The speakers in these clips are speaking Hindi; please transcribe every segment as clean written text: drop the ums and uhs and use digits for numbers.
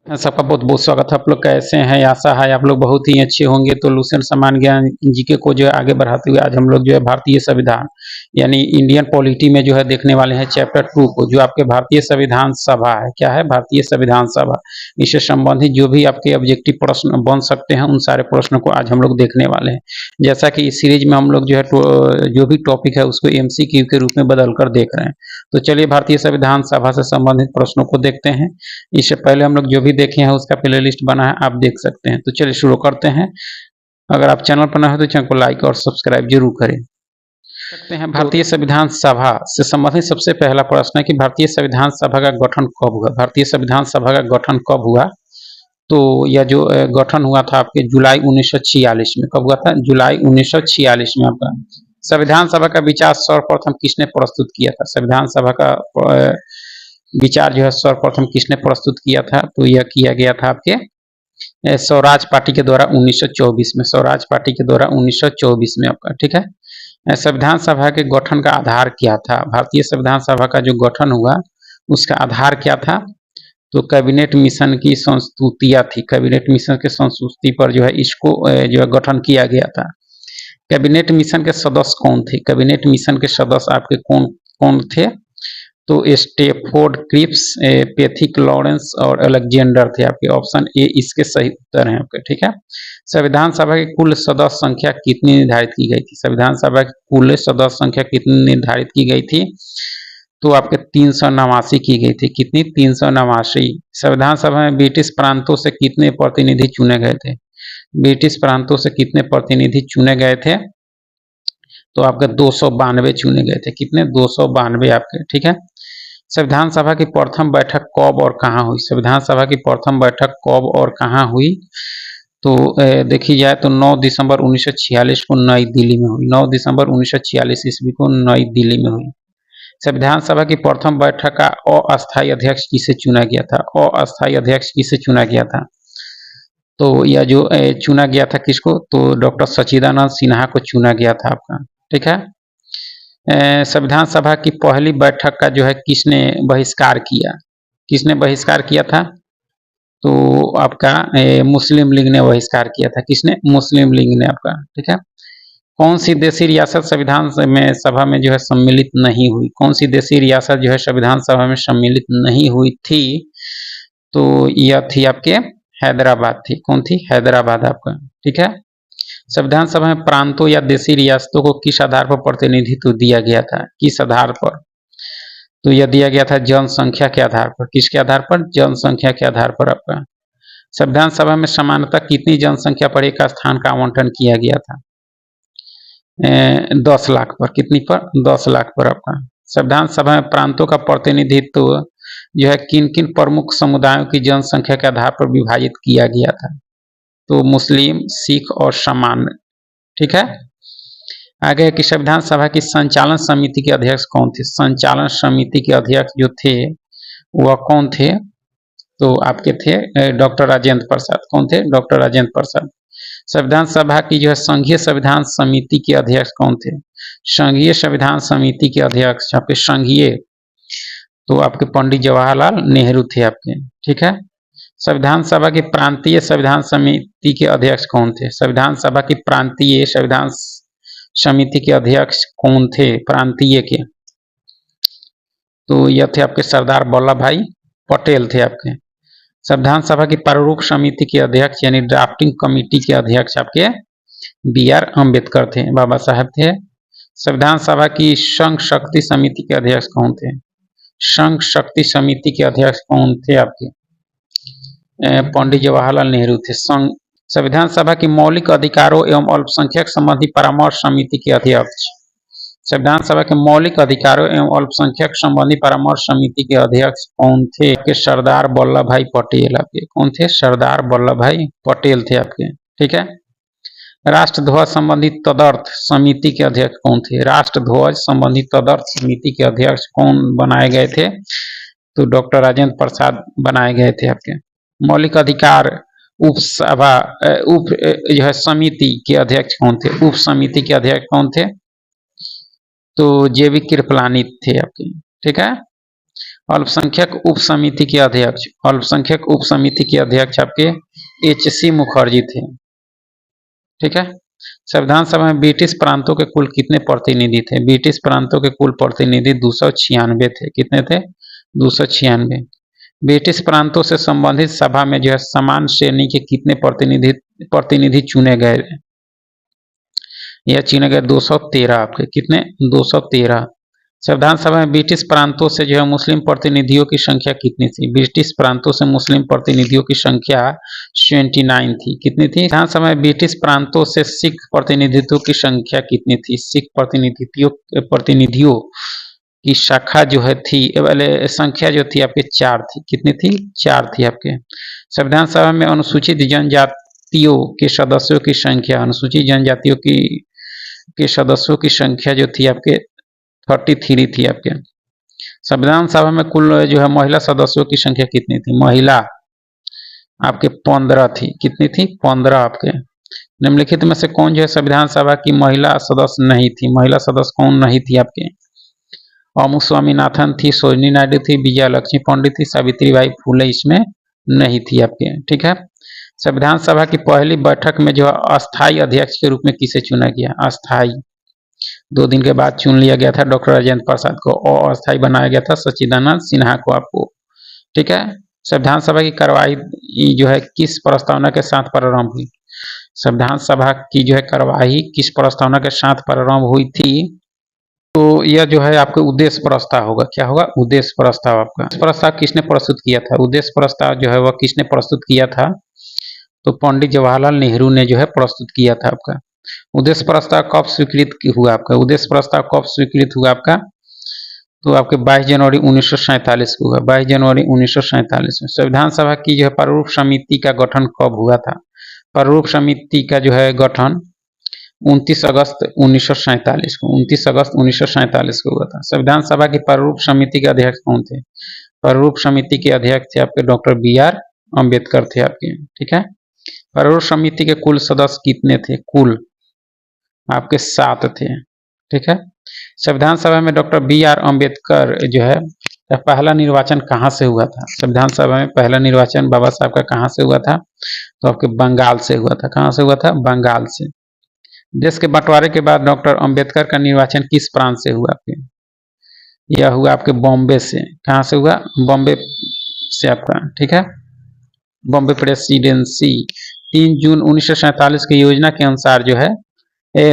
सबका बहुत बहुत स्वागत है। आप लोग कैसे हैं? आशा है आप लोग बहुत ही अच्छे होंगे। तो लुसेंट सामान्य ज्ञान जीके को जो है आगे बढ़ाते हुए आज हम लोग जो है भारतीय संविधान यानी इंडियन पॉलिटी में जो है देखने वाले हैं चैप्टर 2 को, जो आपके भारतीय संविधान सभा है। क्या है? भारतीय संविधान सभा। इससे संबंधित जो भी आपके ऑब्जेक्टिव प्रश्न बन सकते हैं उन सारे प्रश्नों को आज हम लोग देखने वाले हैं। जैसा कि इस सीरीज में हम लोग जो है जो भी टॉपिक है उसको MCQ के रूप में बदल कर देख रहे हैं। तो चलिए भारतीय संविधान सभा से संबंधित प्रश्नों को देखते हैं। इससे पहले हम लोग जो भी देखे हैं उसका प्ले लिस्ट बना है, आप देख सकते हैं। तो चलिए शुरू करते हैं। अगर आप चैनल पर नए हो तो चैनल को लाइक और सब्सक्राइब जरूर करें। सकते हैं भारतीय संविधान सभा से संबंधित सबसे पहला प्रश्न है कि भारतीय संविधान सभा का गठन कब हुआ? भारतीय संविधान सभा का गठन कब हुआ? तो यह जो गठन हुआ था आपके जुलाई 1946 में। कब हुआ था? जुलाई 1946 में। आपका संविधान सभा का विचार सर्वप्रथम किसने प्रस्तुत किया था? संविधान सभा का विचार जो है सर्वप्रथम किसने प्रस्तुत किया था? तो यह किया गया था आपके स्वराज पार्टी के द्वारा 1924 में। स्वराज पार्टी के द्वारा 1924 में आपका, ठीक है। संविधान सभा के गठन का आधार क्या था? भारतीय संविधान सभा का जो गठन हुआ उसका आधार क्या था? तो कैबिनेट मिशन की संस्तुतियां थी। कैबिनेट मिशन के संस्तुति पर जो है इसको जो है गठन किया गया था। कैबिनेट मिशन के सदस्य कौन थे? कैबिनेट मिशन के सदस्य आपके कौन कौन थे? तो स्टेफोर्ड क्रिप्स, पैथिक लॉरेंस और अलेक्जेंडर थे आपके। ऑप्शन ए इसके सही उत्तर हैं आपके, ठीक है। संविधान सभा की कुल सदस्य संख्या कितनी निर्धारित की गई थी? संविधान सभा की कुल सदस्य संख्या कितनी निर्धारित की गई थी? तो आपके 389 की गई थी। कितनी? 389। संविधान सभा में ब्रिटिश प्रांतों से कितने प्रतिनिधि चुने गए थे? ब्रिटिश प्रांतों से कितने प्रतिनिधि चुने गए थे? तो आपके 292 चुने गए थे। कितने? 292 आपके, ठीक है। संविधान सभा की प्रथम बैठक कब और कहाँ हुई? संविधान सभा की प्रथम बैठक कब और कहाँ हुई? तो देखी जाए तो 9 दिसंबर 1946 को नई दिल्ली में हुई। 9 दिसंबर 1946 ईस्वी को नई दिल्ली में हुई। संविधान सभा की प्रथम बैठक का अस्थायी अध्यक्ष किसे चुना गया था? अस्थायी अध्यक्ष किसे चुना गया था? तो यह जो चुना गया था किसको? तो डॉक्टर सच्चिदानंद सिन्हा को चुना गया था आपका, ठीक है। संविधान सभा की पहली बैठक का जो है किसने बहिष्कार किया? किसने बहिष्कार किया था? तो आपका मुस्लिम लीग ने बहिष्कार किया था। किसने? मुस्लिम लीग ने आपका, ठीक है। कौन सी देशी रियासत संविधान में सभा में जो है सम्मिलित नहीं हुई? कौन सी देशी रियासत जो है संविधान सभा में सम्मिलित नहीं हुई थी? तो यह थी आपके हैदराबाद थी। कौन थी? हैदराबाद आपका, ठीक है। संविधान सभा में प्रांतों या देशी रियासतों को किस आधार पर प्रतिनिधित्व दिया गया था? किस आधार पर? तो यह दिया गया था जनसंख्या के आधार पर। किसके आधार पर? जनसंख्या के आधार पर आपका। संविधान सभा में समानतः कितनी जनसंख्या पर एक स्थान का आवंटन किया गया था? 10 लाख पर। कितनी पर? 10 लाख पर आपका। संविधान सभा में प्रांतों का प्रतिनिधित्व जो है किन किन प्रमुख समुदायों की जनसंख्या के आधार पर विभाजित किया गया था? तो मुस्लिम, सिख और सामान्य, ठीक है। आगे है कि संविधान सभा की संचालन समिति के अध्यक्ष कौन थे? संचालन समिति के अध्यक्ष जो थे वह कौन थे? तो आपके थे डॉक्टर राजेंद्र प्रसाद। कौन थे? डॉक्टर राजेंद्र प्रसाद। संविधान सभा की जो है संघीय संविधान समिति के अध्यक्ष कौन थे? संघीय संविधान समिति के अध्यक्ष आपके संघीय, तो आपके पंडित जवाहरलाल नेहरू थे आपके, ठीक है। संविधान सभा की प्रांतीय संविधान समिति के अध्यक्ष कौन थे? संविधान सभा की प्रांतीय संविधान समिति के अध्यक्ष कौन थे? प्रांतीय के, तो यह थे आपके सरदार वल्लभ भाई पटेल थे आपके। संविधान सभा की प्रारूप समिति के अध्यक्ष यानी ड्राफ्टिंग कमेटी के अध्यक्ष आपके BR अम्बेडकर थे, बाबा साहब थे। संविधान सभा की संघ शक्ति समिति के अध्यक्ष कौन थे? संघ शक्ति समिति के अध्यक्ष कौन थे आपके? पंडित जवाहरलाल नेहरू थे। संविधान सभा की मौलिक अधिकारों एवं अल्पसंख्यक संबंधी परामर्श समिति के अध्यक्ष। संविधान सभा के मौलिक अधिकारों एवं अल्पसंख्यक संबंधी परामर्श समिति के अध्यक्ष कौन थे? आपके सरदार वल्लभ भाई पटेल आपके। कौन थे? सरदार वल्लभ भाई पटेल थे आपके, ठीक है। राष्ट्रध्वज संबंधी तदर्थ समिति के अध्यक्ष कौन थे? राष्ट्रध्वज संबंधी तदर्थ समिति के अध्यक्ष कौन बनाए गए थे? तो डॉक्टर राजेंद्र प्रसाद बनाए गए थे आपके। मौलिक अधिकार उपसभा उप जो है समिति के अध्यक्ष कौन थे? उप समिति के अध्यक्ष कौन थे? तो JV कृपलानी थे आपके, ठीक है। अल्पसंख्यक उप समिति के अध्यक्ष, अल्पसंख्यक उप समिति के अध्यक्ष आपके H.C. मुखर्जी थे। ठीक है। संविधान सभा में ब्रिटिश प्रांतों के कुल कितने प्रतिनिधि थे? ब्रिटिश प्रांतों के कुल प्रतिनिधि 296 थे। कितने थे? 296। ब्रिटिश प्रांतों से संबंधित सभा में जो है समान श्रेणी के कितने प्रतिनिधि चुने गए? यह चुने गए 213 आपके। कितने? 213। संविधान सभा में ब्रिटिश प्रांतों से जो है मुस्लिम प्रतिनिधियों की संख्या कितनी थी? ब्रिटिश प्रांतों से मुस्लिम प्रतिनिधियों की संख्या 29 थी। कितनी थी? संविधान सभा में ब्रिटिश प्रांतों से सिख प्रतिनिधित्व की संख्या कितनी थी? सिख प्रतिनिधियों की शाखा जो है थी वाले संख्या जो थी आपके 4 थी। कितनी थी? 4 थी आपके। संविधान सभा में अनुसूचित जनजातियों के सदस्यों की संख्या, अनुसूचित जनजातियों के सदस्यों की संख्या जो थी आपके 33 थी आपके। संविधान सभा में कुल जो है महिला सदस्यों की संख्या कितनी थी? महिला आपके 15 थी। कितनी थी? 15 आपके। निम्नलिखित में से कौन जो है संविधान सभा की महिला सदस्य नहीं थी? महिला सदस्य कौन नहीं थी आपके? अमू स्वामीनाथन थी, सरोजिनी नायडू थी, विजया लक्ष्मी पंडित थी, सावित्रीबाई फुले इसमें नहीं थी आपके। ठीक है। संविधान सभा की पहली बैठक में जो अस्थायी अध्यक्ष के रूप में किसे चुना गया? अस्थायी 2 दिन के बाद चुन लिया गया था डॉक्टर राजेंद्र प्रसाद को, और अस्थायी बनाया गया था सच्चिदानंद सिन्हा को आपको। ठीक है। संविधान सभा की कार्यवाही जो है किस प्रस्तावना के साथ प्रारंभ हुई? संविधान सभा की जो है कार्यवाही किस प्रस्तावना के साथ प्रारंभ हुई थी? तो यह जो है आपके उद्देश्य प्रस्ताव होगा। क्या होगा? उद्देश्य प्रस्ताव आपका। प्रस्ताव किसने प्रस्तुत किया था? उद्देश्य प्रस्ताव जो है वह किसने प्रस्तुत किया था? तो पंडित जवाहरलाल नेहरू ने जो है प्रस्तुत किया था आपका। उद्देश्य प्रस्ताव कब स्वीकृत हुआ आपका? उद्देश्य प्रस्ताव कब स्वीकृत हुआ आपका? तो आपके 22 जनवरी 1947 को हुआ। 22 जनवरी 1947 में। संविधान सभा की जो है प्रारूप समिति का गठन कब हुआ था? प्रारूप समिति का जो है गठन 29 अगस्त 1947 को, 29 अगस्त 1947 को हुआ था। संविधान सभा की प्रारूप समिति के अध्यक्ष कौन थे? प्रारूप समिति के अध्यक्ष थे आपके डॉक्टर B.R. अम्बेडकर थे आपके। ठीक है। प्रारूप समिति के कुल सदस्य कितने थे? कुल आपके 7 थे। ठीक है। संविधान सभा में डॉक्टर B.R. अम्बेडकर जो है पहला निर्वाचन कहाँ से हुआ था? संविधान सभा में पहला निर्वाचन बाबा साहब का कहाँ से हुआ था? तो आपके बंगाल से हुआ था। कहाँ से हुआ था? बंगाल से। देश के बंटवारे के बाद डॉक्टर अम्बेडकर का निर्वाचन किस प्रांत से हुआ आपके? यह हुआ आपके बॉम्बे से। कहाँ से हुआ? बॉम्बे से आपका। ठीक है। बॉम्बे प्रेसिडेंसी। 3 जून 1947 की योजना के अनुसार जो है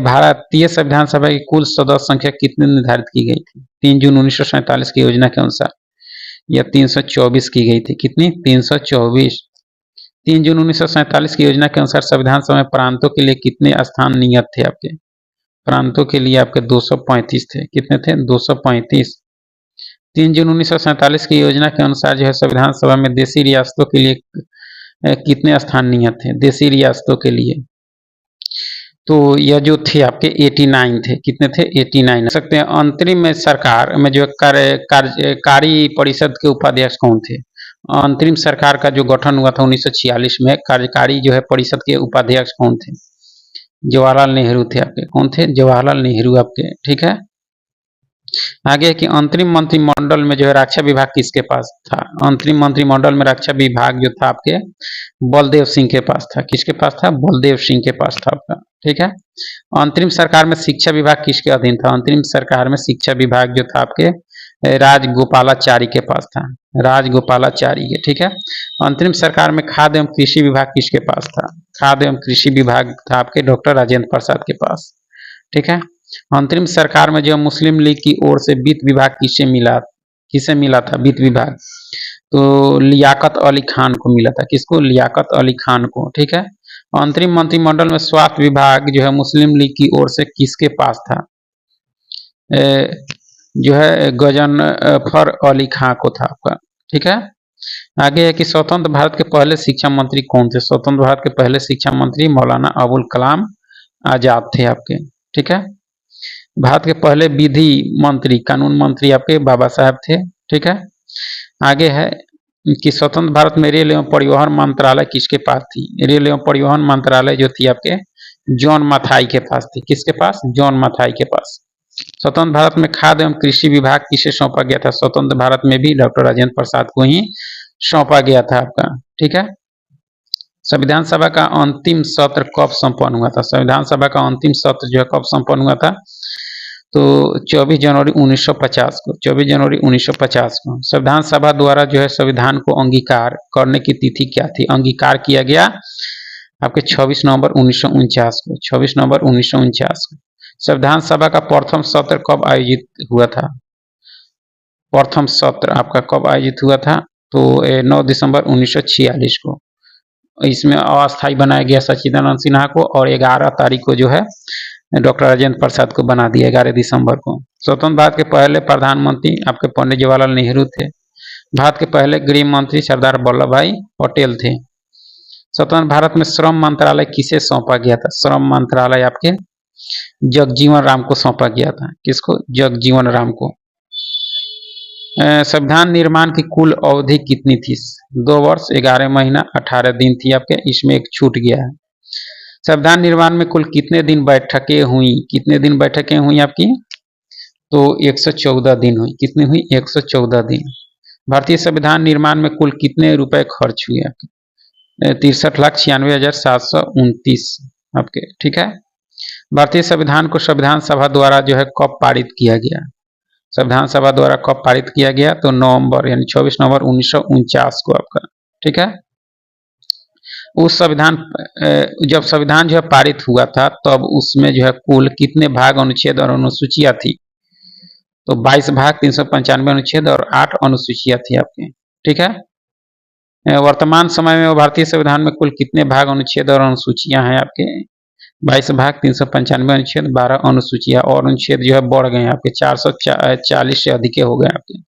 भारतीय संविधान सभा की कुल सदस्य संख्या कितनी निर्धारित की गई थी? 3 जून 1947 की योजना के अनुसार यह 324 की गई थी। कितनी? 324। 3 जून 1947 की योजना के अनुसार संविधान सभा में प्रांतों के लिए कितने स्थान नियत थे आपके? प्रांतों के लिए आपके 235 थे। कितने थे? 235। 3 जून 1947 की योजना के अनुसार जो है संविधान सभा में देशी रियासतों के लिए कितने स्थान नियत थे? देशी रियासतों के लिए तो यह जो थे आपके 89 थे। कितने थे? 89 सकते हैं। अंतरिम सरकार में जो कार्य परिषद के उपाध्यक्ष कौन थे? अंतरिम सरकार का जो गठन हुआ था 1946 में, कार्यकारी जो है परिषद के उपाध्यक्ष कौन थे? जवाहरलाल नेहरू थे आपके। कौन थे? जवाहरलाल नेहरू आपके। ठीक है। आगे कि अंतरिम मंत्रिमंडल में जो है रक्षा विभाग किसके पास था? अंतरिम मंत्रिमंडल में रक्षा विभाग जो था आपके बलदेव सिंह के पास था। किसके पास था? बलदेव सिंह के पास था आपका। ठीक है। अंतरिम सरकार में शिक्षा विभाग किसके अधीन था? अंतरिम सरकार में शिक्षा विभाग जो था आपके राजगोपालाचारी के पास था। राजगोपालाचारी के। ठीक है। अंतरिम सरकार में खाद्य एवं कृषि विभाग किसके पास था? खाद्य एवं कृषि विभाग था आपके डॉक्टर राजेंद्र प्रसाद के पास। ठीक है। अंतरिम सरकार में जो मुस्लिम लीग की ओर से वित्त विभाग किसे मिला था? वित्त विभाग तो लियाकत अली खान को मिला था। किसको? लियाकत अली खान को। ठीक है। अंतरिम मंत्रिमंडल में स्वास्थ्य विभाग जो है मुस्लिम लीग की ओर से किसके पास था? जो है गजनफर अली खां को था आपका। ठीक है। आगे है कि स्वतंत्र भारत के पहले शिक्षा मंत्री कौन थे? स्वतंत्र भारत के पहले शिक्षा मंत्री मौलाना अबुल कलाम आजाद थे आपके। ठीक है। भारत के पहले विधि मंत्री, कानून मंत्री आपके बाबा साहब थे। ठीक है। आगे है कि स्वतंत्र भारत में रेल एवं परिवहन मंत्रालय किसके पास थी? रेल एवं परिवहन मंत्रालय जो थी आपके जॉन मथाई के पास थी। किसके पास? जॉन मथाई के पास। स्वतंत्र भारत में खाद्य एवं कृषि विभाग किसे सौंपा गया था? स्वतंत्र भारत में भी डॉक्टर राजेंद्र प्रसाद को ही सौंपा गया था आपका। ठीक है। संविधान सभा का अंतिम सत्र कब संपन्न हुआ था? संविधान सभा का अंतिम सत्र जो है कब संपन्न हुआ था? तो 24 जनवरी 1950 को, 24 जनवरी 1950 को संविधान सभा द्वारा जो है संविधान को अंगीकार करने की तिथि क्या थी? अंगीकार किया गया आपके 26 नवंबर 1949 को, 26 नवंबर 1949 को। संविधान सभा का प्रथम सत्र कब आयोजित हुआ था? प्रथम सत्र आपका कब आयोजित हुआ था? तो 9 दिसंबर 1946 को। इसमें अस्थायी बनाया गया सच्चिदानंद सिन्हा को, और 11 तारीख को जो है डॉक्टर राजेंद्र प्रसाद को बना दिया 11 दिसंबर को। स्वतंत्र भारत के पहले प्रधानमंत्री आपके पंडित जवाहरलाल नेहरू थे। भारत के पहले गृह मंत्री सरदार वल्लभ भाई पटेल थे। स्वतंत्र भारत में श्रम मंत्रालय किसे सौंपा गया था? श्रम मंत्रालय आपके जगजीवन राम को सौंपा गया था। किसको? जगजीवन राम को। संविधान निर्माण की कुल अवधि कितनी थी? 2 वर्ष 11 महीना 18 दिन थी आपके, इसमें एक छूट गया है। संविधान निर्माण में कुल कितने दिन बैठकें हुई? कितने दिन बैठकें हुई आपकी? तो 114 दिन हुई। कितनी हुई? 114 दिन। भारतीय संविधान निर्माण में कुल कितने रुपए खर्च हुए आपके? 63,96,729 आपके। ठीक है। भारतीय संविधान को संविधान सभा द्वारा जो है कब पारित किया गया? संविधान सभा द्वारा कब पारित किया गया? तो नवंबर यानी 24 नवंबर 1949 को आपका। ठीक है। उस संविधान जब संविधान जो है पारित हुआ था तब उसमें जो है कुल कितने भाग, अनुच्छेद और अनुसूचियां थी? तो 22 भाग, 395 अनुच्छेद और 8 अनुसूचियां थी आपके। ठीक है। वर्तमान समय में भारतीय संविधान में कुल कितने भाग, अनुच्छेद और अनुसूचियां हैं आपके? 22 भाग, 395 अनुच्छेद, 12 अनुसूचियां, और अनुच्छेद जो है बढ़ गए आपके, 440 से अधिक हो गए आपके।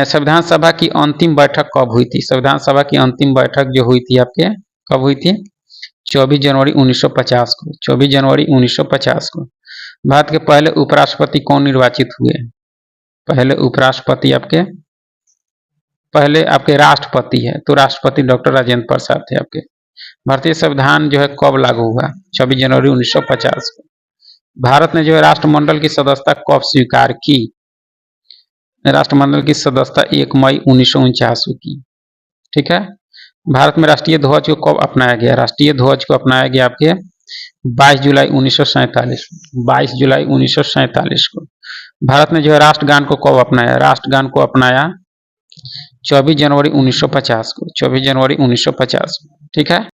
संविधान सभा की अंतिम बैठक कब हुई थी? संविधान सभा की अंतिम बैठक जो हुई थी आपके, कब हुई थी? 24 जनवरी 1950 को, 24 जनवरी 1950 को। भारत के पहले उपराष्ट्रपति कौन निर्वाचित हुए? पहले उपराष्ट्रपति आपके, पहले आपके राष्ट्रपति है, तो राष्ट्रपति डॉक्टर राजेंद्र प्रसाद थे आपके। भारतीय संविधान जो है कब लागू हुआ? 26 जनवरी 1950 को। भारत ने जो है राष्ट्रमंडल की सदस्यता कब स्वीकार की? राष्ट्रमंडल की सदस्यता 1 मई 1949 को की। ठीक है। भारत में राष्ट्रीय ध्वज को कब अपनाया गया? राष्ट्रीय ध्वज को अपनाया गया आपके 22 जुलाई 1947, 22 जुलाई 1947 को। भारत ने जो है राष्ट्रगान को कब अपनाया? राष्ट्रगान को अपनाया 24 जनवरी 1950 को, 24 जनवरी 1950 को। ठीक है।